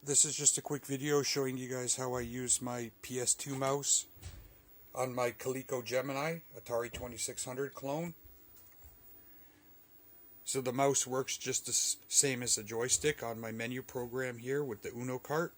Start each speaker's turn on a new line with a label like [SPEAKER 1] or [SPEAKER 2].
[SPEAKER 1] This is just a quick video showing you guys how I use my PS2 mouse on my Coleco Gemini Atari 2600 clone. So the mouse works just the same as the joystick on my menu program here with the Uno cart.